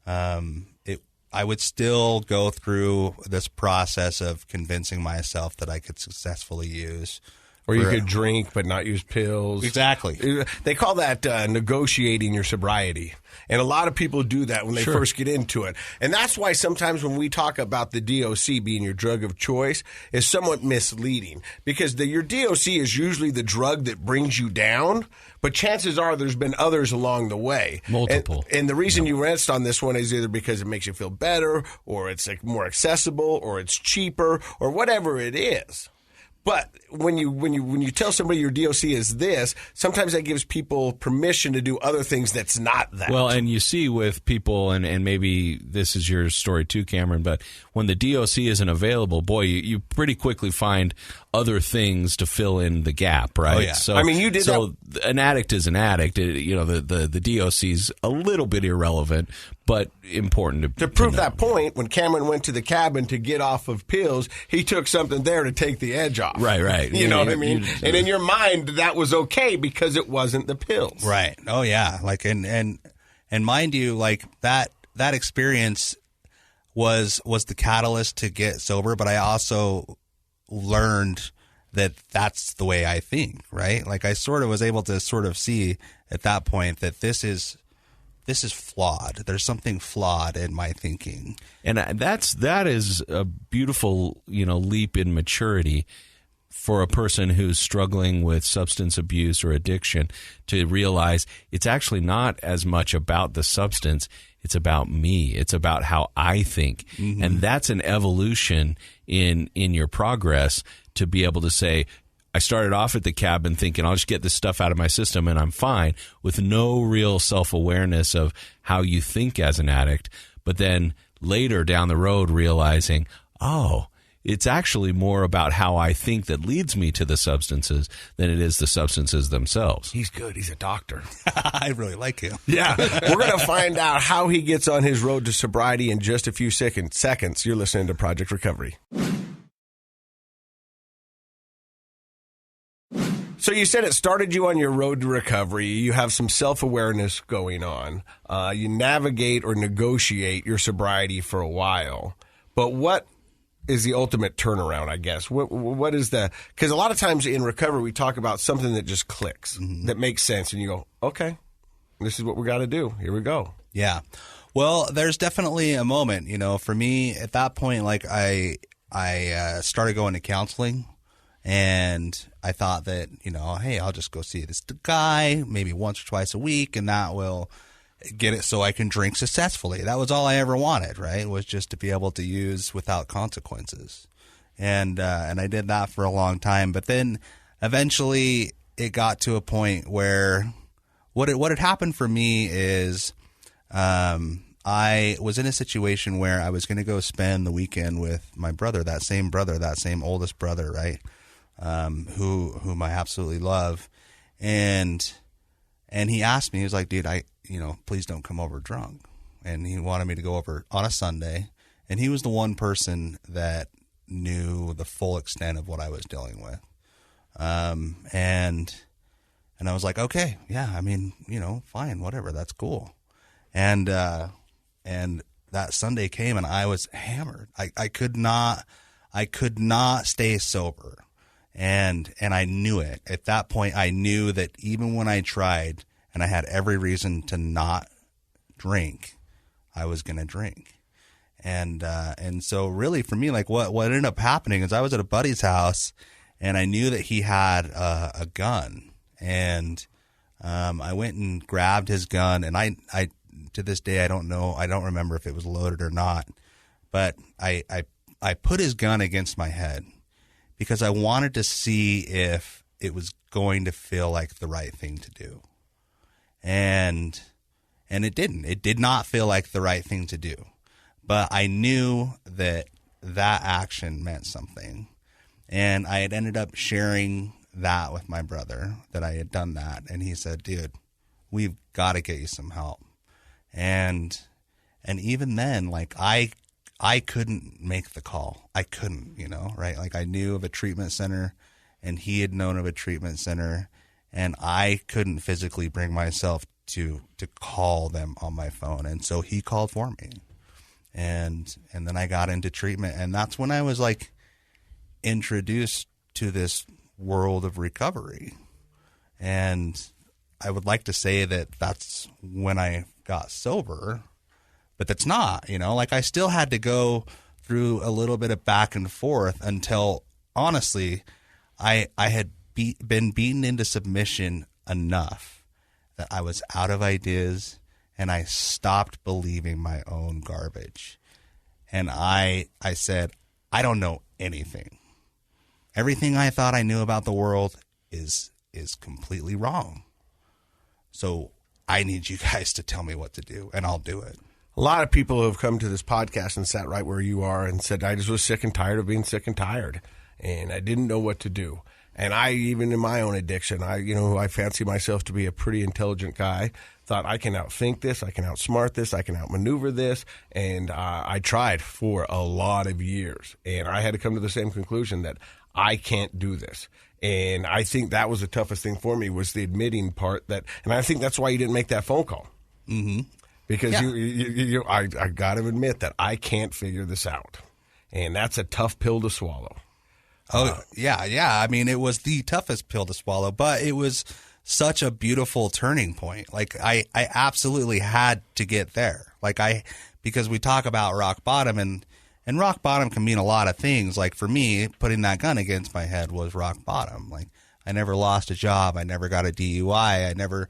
I would still go through this process of convincing myself that I could successfully use. Or you could drink but not use pills. Exactly. They call that negotiating your sobriety. And a lot of people do that when they first get into it. And that's why sometimes when we talk about the DOC being your drug of choice, is somewhat misleading. Because your DOC is usually the drug that brings you down, but chances are there's been others along the way. Multiple. And the reason you rest on this one is either because it makes you feel better, or it's like more accessible, or it's cheaper, or whatever it is. But when you tell somebody your DOC is this, sometimes that gives people permission to do other things that's not that. Well, and you see with people, and maybe this is your story too, Cameron, but when the DOC isn't available, boy, you pretty quickly find other things to fill in the gap, right? Oh, yeah. So, I mean, you did so that. An addict is an addict. The DOC's a little bit irrelevant, but important to prove that point, when Cameron went to the cabin to get off of pills, he took something there to take the edge off. Right. You know what I mean? And in your mind, that was okay because it wasn't the pills. Right. Oh, yeah. Like, and mind you, like that experience was the catalyst to get sober, but I also learned that that's the way I think, right? Like, I sort of was able to sort of see at that point that this is flawed. There's something flawed in my thinking. And that is a beautiful, leap in maturity for a person who's struggling with substance abuse or addiction, to realize it's actually not as much about the substance. It's about me. It's about how I think. Mm-hmm. And that's an evolution in your progress, to be able to say, I started off at the cabin thinking I'll just get this stuff out of my system and I'm fine, with no real self-awareness of how you think as an addict. But then later down the road realizing, oh, it's actually more about how I think that leads me to the substances than it is the substances themselves. He's good. He's a doctor. I really like him. Yeah. We're going to find out how he gets on his road to sobriety in just a few seconds. You're listening to Project Recovery. So you said it started you on your road to recovery. You have some self-awareness going on. You navigate or negotiate your sobriety for a while. But what is the ultimate turnaround, I guess? What is because a lot of times in recovery we talk about something that just clicks, that makes sense, and you go, okay, this is what we got to do. Here we go. Yeah. Well, there's definitely a moment, for me at that point, like I started going to counseling. And I thought that, hey, I'll just go see this guy maybe once or twice a week, and that will get it so I can drink successfully. That was all I ever wanted, right? Was just to be able to use without consequences. And I did that for a long time. But then eventually it got to a point where what had happened for me is I was in a situation where I was going to go spend the weekend with my brother, that same oldest brother, right? Whom I absolutely love. And he asked me, he was like, dude, please don't come over drunk. And he wanted me to go over on a Sunday. And he was the one person that knew the full extent of what I was dealing with. And I was like, okay, yeah, I mean, fine, whatever, that's cool. And that Sunday came and I was hammered. I could not stay sober. And I knew it. At that point, I knew that even when I tried and I had every reason to not drink, I was going to drink. And so really for me, like what ended up happening is I was at a buddy's house and I knew that he had a gun. And I went and grabbed his gun, and I to this day, I don't remember if it was loaded or not, but I put his gun against my head because I wanted to see if it was going to feel like the right thing to do. And it didn't. It did not feel like the right thing to do. But I knew that action meant something. And I had ended up sharing that with my brother, that I had done that. And he said, dude, we've got to get you some help. And even then, like I couldn't make the call. I couldn't, right? Like I knew of a treatment center and he had known of a treatment center, and I couldn't physically bring myself to call them on my phone. And so he called for me. And then I got into treatment, and that's when I was like introduced to this world of recovery. And I would like to say that that's when I got sober, but that's not, like I still had to go through a little bit of back and forth until honestly, I had been beaten into submission enough that I was out of ideas and I stopped believing my own garbage. And I said, I don't know anything. Everything I thought I knew about the world is completely wrong. So I need you guys to tell me what to do, and I'll do it. A lot of people have come to this podcast and sat right where you are and said, I just was sick and tired of being sick and tired, and I didn't know what to do. And I, even in my own addiction, I fancy myself to be a pretty intelligent guy, thought I can outthink this, I can outsmart this, I can outmaneuver this, and I tried for a lot of years. And I had to come to the same conclusion that I can't do this. And I think that was the toughest thing for me, was the admitting part that, and I think that's why you didn't make that phone call. Mm-hmm. Because I got to admit that I can't figure this out. And that's a tough pill to swallow. Yeah. I mean, it was the toughest pill to swallow, but it was such a beautiful turning point. Like I absolutely had to get there. Because we talk about rock bottom, and rock bottom can mean a lot of things. Like for me, putting that gun against my head was rock bottom. Like I never lost a job. I never got a DUI. I never,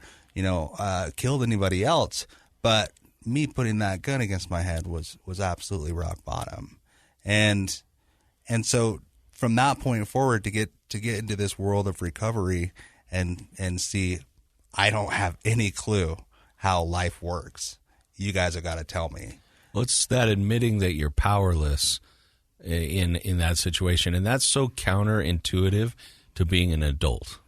killed anybody else. But me putting that gun against my head was absolutely rock bottom. And so from that point forward, to get into this world of recovery and see, I don't have any clue how life works. You guys have got to tell me. Well, it's that admitting that you're powerless in that situation, and that's so counterintuitive to being an adult.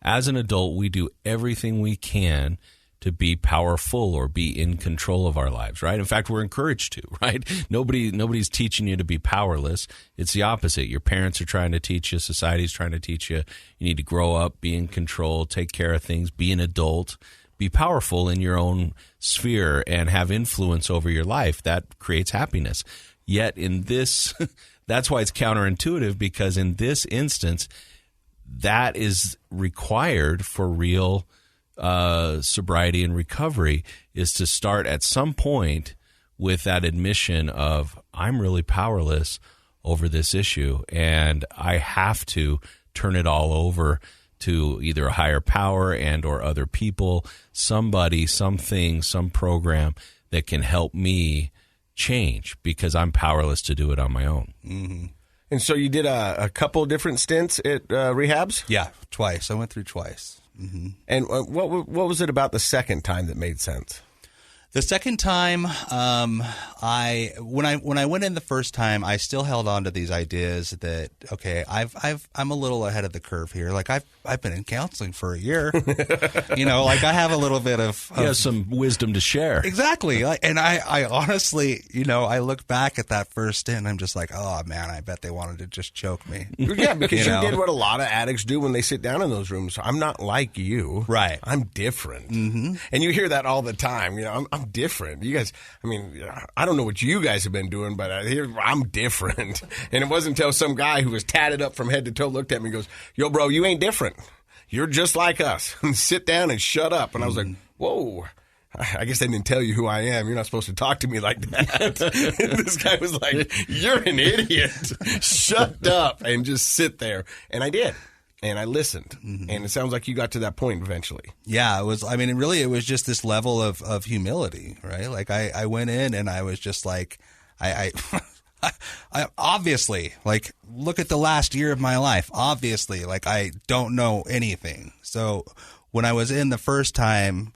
As an adult, we do everything we can to be powerful or be in control of our lives, right? In fact, we're encouraged to, right? Nobody's teaching you to be powerless. It's the opposite. Your parents are trying to teach you. Society's trying to teach you. You need to grow up, be in control, take care of things, be an adult, be powerful in your own sphere, and have influence over your life. That creates happiness. Yet in this, that's why it's counterintuitive, because in this instance, that is required for real sobriety and recovery, is to start at some point with that admission of, I'm really powerless over this issue, and I have to turn it all over to either a higher power and or other people, somebody, something, some program that can help me change, because I'm powerless to do it on my own. Mm-hmm. And so you did a couple different stints at rehabs? Yeah, twice. I went through twice. Mm-hmm. And what was it about the second time that made sense? The second time, when I went in the first time, I still held on to these ideas that, okay, I'm a little ahead of the curve here. Like I've been in counseling for a year, like I have a little bit of some wisdom to share. Exactly. And I honestly, I look back at that first stint and I'm just like, oh man, I bet they wanted to just choke me. Yeah, because you did what a lot of addicts do when they sit down in those rooms. I'm not like you. Right. I'm different. Mm-hmm. And you hear that all the time. I'm different. You guys, I don't know what you guys have been doing, but I'm different. And it wasn't until some guy who was tatted up from head to toe looked at me and goes, yo, bro, you ain't different. You're just like us. Sit down and shut up. And I was like, whoa. I guess they didn't tell you who I am. You're not supposed to talk to me like that. And this guy was like, you're an idiot. Shut up and just sit there. And I did. And I listened. Mm-hmm. And it sounds like you got to that point eventually. Yeah, it was. It was just this level of humility, right? Like I went in and I was just like, I obviously, like, look at the last year of my life. Obviously, like, I don't know anything. So when I was in the first time,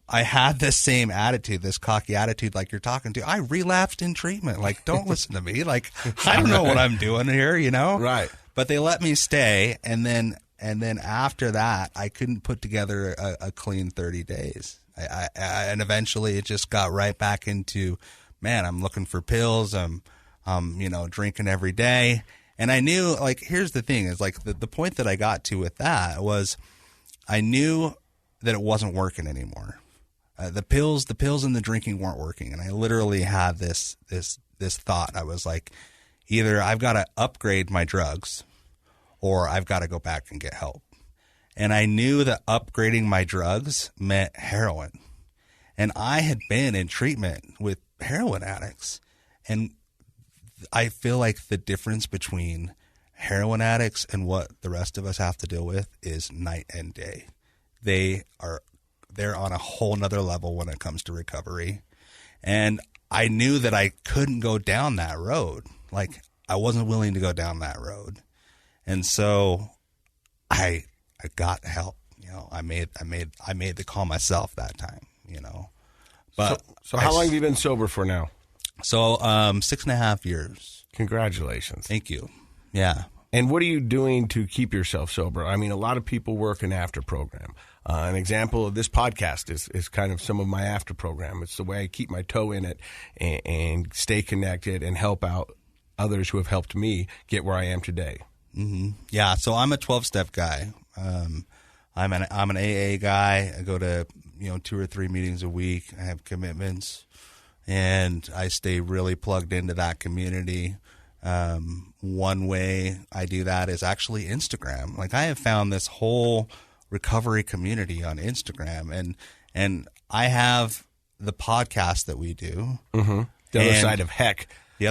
I had this same attitude, this cocky attitude like you're talking to. I relapsed in treatment. Like, don't listen to me. Like, I don't know what I'm doing here, Right. But they let me stay, and then after that, I couldn't put together a clean 30 days. And eventually, it just got right back into, man, I'm looking for pills. I'm drinking every day. And I knew, like, here's the thing: is like the point that I got to with that was, I knew that it wasn't working anymore. The pills and the drinking weren't working, and I literally had this thought. I was like, either I've got to upgrade my drugs, or I've got to go back and get help. And I knew that upgrading my drugs meant heroin. And I had been in treatment with heroin addicts. And I feel like the difference between heroin addicts and what the rest of us have to deal with is night and day. They're on a whole nother level when it comes to recovery. And I knew that I couldn't go down that road. Like, I wasn't willing to go down that road. And so I got help. I made the call myself that time, But so how long have you been sober for now? So 6.5 years. Congratulations. Thank you. Yeah. And what are you doing to keep yourself sober? A lot of people work an after program. An example of this podcast is kind of some of my after program. It's the way I keep my toe in it and stay connected and help out others who have helped me get where I am today. Mm-hmm. Yeah. So I'm a 12-step guy. I'm an AA guy. I go to 2 or 3 meetings a week. I have commitments, and I stay really plugged into that community. One way I do that is actually Instagram. Like, I have found this whole recovery community on Instagram, and I have the podcast that we do. Mm-hmm. The other side of heck. The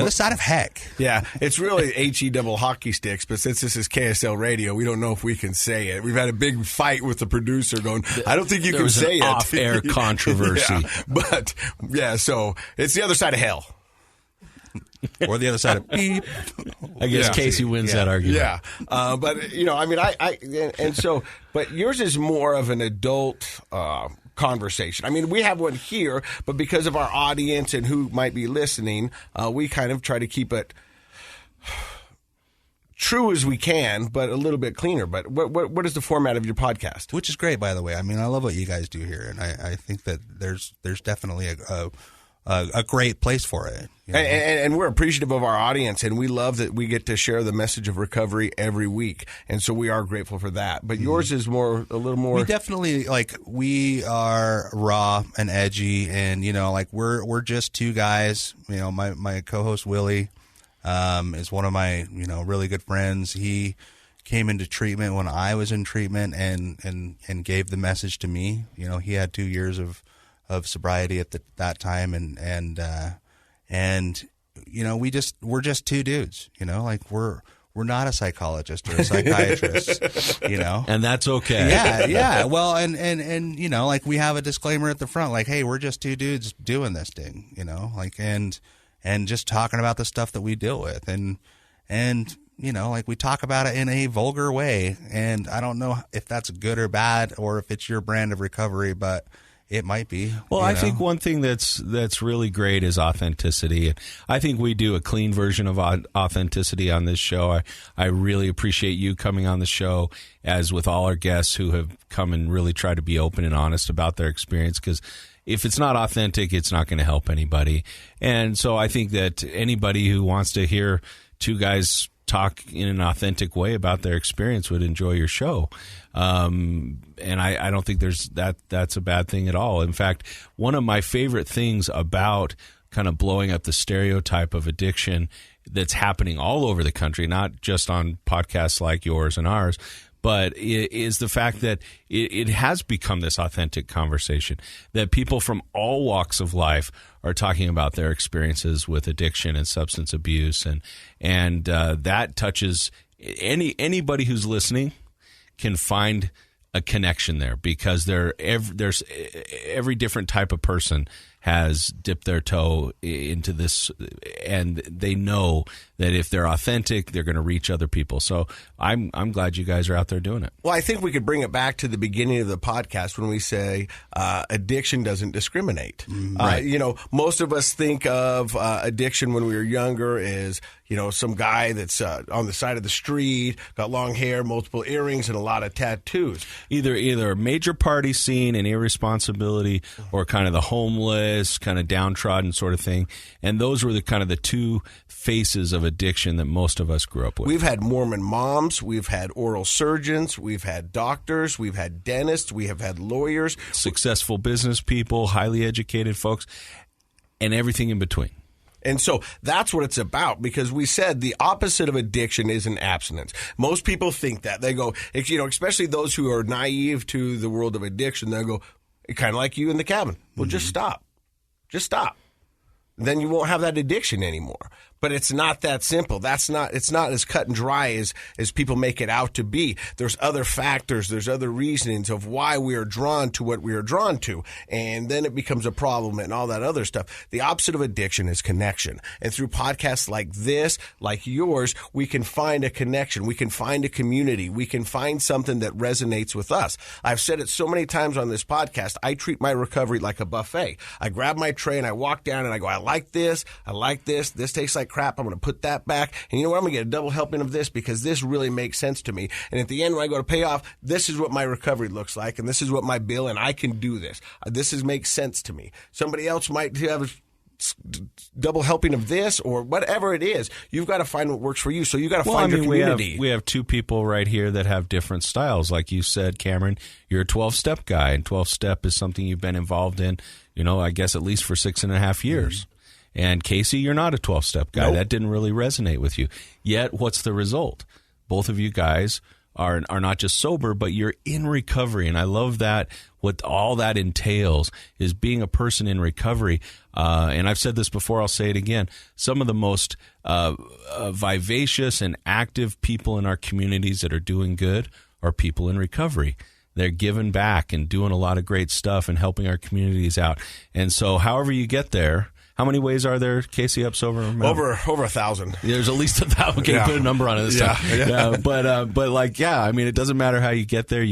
other side of heck. Yeah, it's really HE double hockey sticks, but since this is KSL radio, we don't know if we can say it. We've had a big fight with the producer going, I don't think you can say it. Off-air controversy. So it's the other side of hell. Or the other side of beep. I guess Casey wins that argument. Yeah. But yours is more of an adult conversation. We have one here, but because of our audience and who might be listening, we kind of try to keep it true as we can, but a little bit cleaner. But what is the format of your podcast? Which is great, by the way. I love what you guys do here, and I think that there's definitely a great place for it. And we're appreciative of our audience, and we love that we get to share the message of recovery every week, and so we are grateful for that. But yours is a little more. We definitely, we are raw and edgy, and we're just two guys. My co-host Woolley is one of my really good friends. He came into treatment when I was in treatment, and gave the message to me. He had 2 years of sobriety at that time, and we're just two dudes, we're we're not a psychologist or a psychiatrist, you know? And that's okay. Yeah. Well, and you know, like we have a disclaimer at the front, like, hey, we're just two dudes doing this thing, you know, like, and just talking about the stuff that we deal with. And, you know, like we talk about it in a vulgar way. And I don't know if that's good or bad or if it's your brand of recovery, but it might be. Well, I think one thing that's really great is authenticity. I think we do a clean version of authenticity on this show. I really appreciate you coming on the show, as with all our guests who have come and really tried to be open and honest about their experience, because if it's not authentic, it's not going to help anybody. And so I think that anybody who wants to hear two guys talk in an authentic way about their experience would enjoy your show. And I don't think that's a bad thing at all. In fact, one of my favorite things about kind of blowing up the stereotype of addiction that's happening all over the country, not just on podcasts like yours and ours, but it is the fact that it has become this authentic conversation, that people from all walks of life are talking about their experiences with addiction and substance abuse, and that touches anybody who's listening can find a connection there, because there's every different type of person has dipped their toe into this, and they know that if they're authentic, they're going to reach other people. So I'm glad you guys are out there doing it. Well, I think we could bring it back to the beginning of the podcast when we say addiction doesn't discriminate. Right. You know, most of us think of addiction when we were younger as, you know, some guy that's on the side of the street, got long hair, multiple earrings, and a lot of tattoos. Either a major party scene and irresponsibility, or kind of the homeless, kind of downtrodden sort of thing. And those were the kind of the two faces of addiction that most of us grew up with. We've had Mormon moms, we've had oral surgeons, we've had doctors, we've had dentists, we have had lawyers. Successful business people, highly educated folks, and everything in between. And so that's what it's about, because we said the opposite of addiction is an abstinence. Most people think that. They go, you know, especially those who are naive to the world of addiction, they'll go, kind of like you in the cabin. Well, just stop. Just stop. Then you won't have that addiction anymore. But it's not that simple. It's not as cut and dry as people make it out to be. There's other factors, there's other reasonings of why we are drawn to what we are drawn to. And then it becomes a problem and all that other stuff. The opposite of addiction is connection. And through podcasts like this, like yours, we can find a connection. We can find a community. We can find something that resonates with us. I've said it so many times on this podcast, I treat my recovery like a buffet. I grab my tray and I walk down and I go, I like this, this tastes like crap, I'm going to put that back, and you know what, I'm going to get a double helping of this because this really makes sense to me. And at the end, when I go to pay off, this is what my recovery looks like, and this is what my bill, and I can do this. Makes sense to me. Somebody else might have double helping of this or whatever it is. You've got to find what works for you. So you got to find your community. We have two people right here that have different styles. Like you said, Cameron, you're a 12-step guy, and 12-step is something you've been involved in, you know, I guess at least for 6.5 years. Mm-hmm. And Casey, you're not a 12-step guy. Nope. That didn't really resonate with you. Yet, what's the result? Both of you guys are not just sober, but you're in recovery. And I love that. What all that entails is being a person in recovery. And I've said this before, I'll say it again. Some of the most vivacious and active people in our communities that are doing good are people in recovery. They're giving back and doing a lot of great stuff and helping our communities out. And so however you get there, how many ways are there, Casey, up sober? Over 1,000. There's at least 1,000. Okay, put a number on it this time. Yeah. I mean, it doesn't matter how you get there,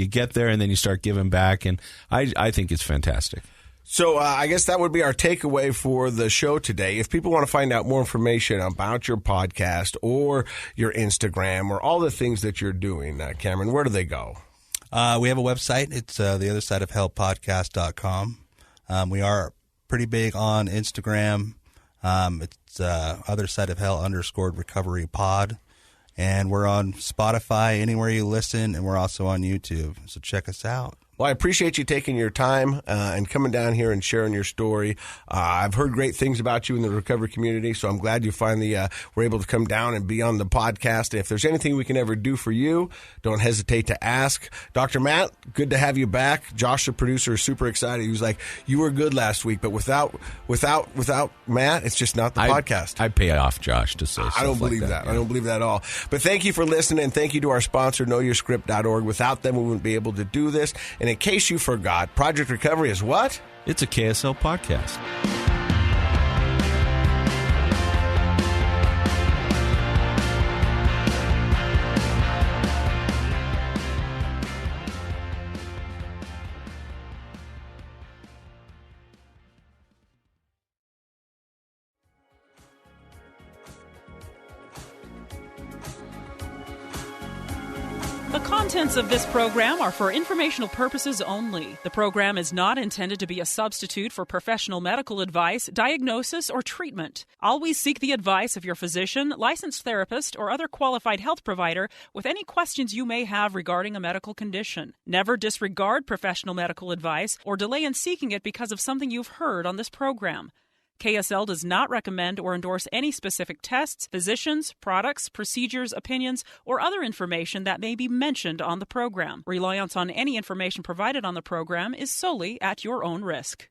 and then you start giving back, and I think it's fantastic. So I guess that would be our takeaway for the show today. If people want to find out more information about your podcast or your Instagram or all the things that you're doing, Cameron, where do they go? We have a website. It's theothersideofhellpodcast.com. We are pretty big on Instagram. It's Other Side of Hell _recovery pod. And we're on Spotify, anywhere you listen, and we're also on YouTube. So check us out. Well, I appreciate you taking your time and coming down here and sharing your story. I've heard great things about you in the recovery community, so I'm glad you finally were able to come down and be on the podcast. If there's anything we can ever do for you, don't hesitate to ask. Dr. Matt, good to have you back. Josh, the producer, is super excited. He was like, you were good last week, but without Matt, it's just not the podcast. I pay off Josh to say stuff I don't believe like that. Yeah. I don't believe that at all. But thank you for listening. Thank you to our sponsor, KnowYourScript.org. Without them, we wouldn't be able to do this. And in case you forgot, Project Recovery is what? It's a KSL podcast. The contents of this program are for informational purposes only. The program is not intended to be a substitute for professional medical advice, diagnosis, or treatment. Always seek the advice of your physician, licensed therapist, or other qualified health provider with any questions you may have regarding a medical condition. Never disregard professional medical advice or delay in seeking it because of something you've heard on this program. KSL does not recommend or endorse any specific tests, physicians, products, procedures, opinions, or other information that may be mentioned on the program. Reliance on any information provided on the program is solely at your own risk.